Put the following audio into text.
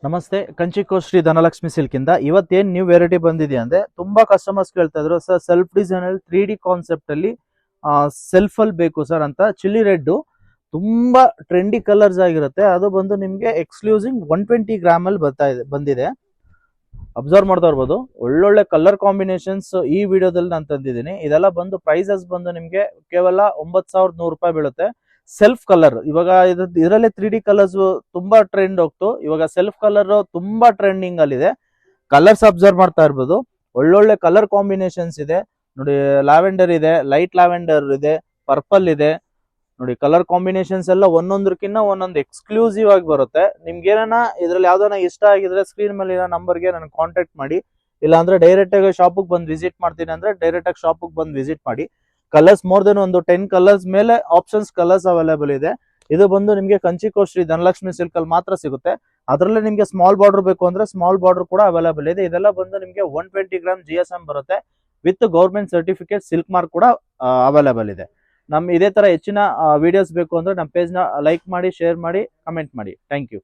ನಮಸ್ತೆ, ಕಂಚಿಕೋ ಶ್ರೀ ಧನಲಕ್ಷ್ಮಿ ಸಿಲ್ಕ್ ಇಂದ ಇವತ್ತೇನ್ new variety ಬಂದಿದೆ ಅಂದ್ರೆ ತುಂಬಾ ಕಸ್ಟಮರ್ಸ್ ಕೇಳ್ತಾ ಇದ್ರು ಸರ್, ಸೆಲ್ಫ್ ಡಿಸೈನ್ ಅಲ್ಲಿ 3D ಕಾನ್ಸೆಪ್ಟ್ ಅಲ್ಲಿ ಸೆಲ್ಫ್ ಅಲ್ಲಿ ಬೇಕು ಸರ್ ಅಂತ. ಚಿಲ್ಲಿ ರೆಡ್ ತುಂಬಾ ಟ್ರೆಂಡಿ ಕಲರ್ಸ್ ಆಗಿರುತ್ತೆ. ಅದು ಬಂದು ನಿಮ್ಗೆ ಎಕ್ಸ್ಕ್ಲೂಸಿವ್ 120 ಗ್ರಾಮ್ ಅಲ್ಲಿ ಬಂದಿದೆ. ಅಬ್ಸರ್ವ್ ಮಾಡ್ತಾ ಇರ್ಬೋದು, ಒಳ್ಳೊಳ್ಳೆ ಕಲರ್ ಕಾಂಬಿನೇಷನ್ಸ್ ಈ ವಿಡಿಯೋದಲ್ಲಿ ನಾನು ತಂದಿದ್ದೀನಿ. ಇದೆಲ್ಲ ಬಂದು ಪ್ರೈಸಸ್ ಬಂದು ನಿಮ್ಗೆ ಕೇವಲ 9,100 ರೂಪಾಯಿ ಬೀಳುತ್ತೆ. ಸೆಲ್ಫ್ ಕಲರ್ ಇವಾಗ ಇದರಲ್ಲೇ 3D ಕಲರ್ಸ್ ತುಂಬಾ ಟ್ರೆಂಡ್ ಹೋಗ್ತು. ಇವಾಗ ಸೆಲ್ಫ್ ಕಲರ್ ತುಂಬಾ ಟ್ರೆಂಡಿಂಗ್ ಅಲ್ಲಿ ಇದೆ. ಕಲರ್ಸ್ ಅಬ್ಸರ್ವ್ ಮಾಡ್ತಾ ಇರ್ಬೋದು, ಒಳ್ಳೊಳ್ಳೆ ಕಲರ್ ಕಾಂಬಿನೇಷನ್ಸ್ ಇದೆ ನೋಡಿ. ಲ್ಯಾವೆಂಡರ್ ಇದೆ, ಲೈಟ್ ಲ್ಯಾವೆಂಡರ್ ಇದೆ, ಪರ್ಪಲ್ ಇದೆ ನೋಡಿ. ಕಲರ್ ಕಾಂಬಿನೇಷನ್ಸ್ ಎಲ್ಲ ಒಂದೊಂದಕ್ಕಿಂತ ಒಂದೊಂದು ಎಕ್ಸ್ಕ್ಲೂಸಿವ್ ಆಗಿ ಬರುತ್ತೆ. ನಿಮ್ಗೆ ಏನಾನ ಇದ್ರಲ್ಲಿ ಯಾವ್ದಾನ ಇಷ್ಟ ಆಗಿದ್ರೆ ಸ್ಕ್ರೀನ್ ಮೇಲೆ ಇರೋ ನಂಬರ್ಗೆ ನನಗೆ ಕಾಂಟ್ಯಾಕ್ಟ್ ಮಾಡಿ. ಇಲ್ಲ ಅಂದ್ರೆ ಡೈರೆಕ್ಟ್ ಆಗಿ ಶಾಪಿಗೆ ಬಂದು ವಿಸಿಟ್ ಮಾಡ್ತೀನಿ ಅಂದ್ರೆ ಡೈರೆಕ್ಟ್ ಆಗಿ ಶಾಪಿಗೆ ಬಂದು ವಿಸಿಟ್ ಮಾಡಿ. ಕಲರ್ಸ್ ಮೋರ್ ದೆನ್ ಒಂದು 10 ಕಲರ್ಸ್ ಮೇಲೆ ಆಪ್ಷನ್ಸ್ ಕಲರ್ಸ್ ಅವೈಲೇಬಲ್ ಇದೆ. ಇದು ಬಂದು ನಿಮ್ಗೆ ಕಂಚಿಕೋ ಶ್ರೀ ಧನಲಕ್ಷ್ಮಿ ಸಿಲ್ಕ್ ಅಲ್ಲಿ ಮಾತ್ರ ಸಿಗುತ್ತೆ. ಅದರಲ್ಲೇ ನಿಮ್ಗೆ ಸ್ಮಾಲ್ ಬಾರ್ಡರ್ ಬೇಕು ಅಂದ್ರೆ ಸ್ಮಾಲ್ ಬಾರ್ಡರ್ ಕೂಡ ಅವೈಲೇಬಲ್ ಇದೆ. ಇದೆಲ್ಲ ಬಂದು ನಿಮ್ಗೆ 120 ಗ್ರಾಮ್ GSM ಬರುತ್ತೆ with government certificate silk mark ಕೂಡ ಅವೈಲೇಬಲ್ ಇದೆ. ಇದೇ ತರ ಹೆಚ್ಚಿನ ವಿಡಿಯೋಸ್ ಬೇಕು ಅಂದ್ರೆ ನಮ್ಮ ಪೇಜ್ ನ ಲೈಕ್ ಮಾಡಿ, ಶೇರ್ ಮಾಡಿ, ಕಮೆಂಟ್ ಮಾಡಿ. Thank you.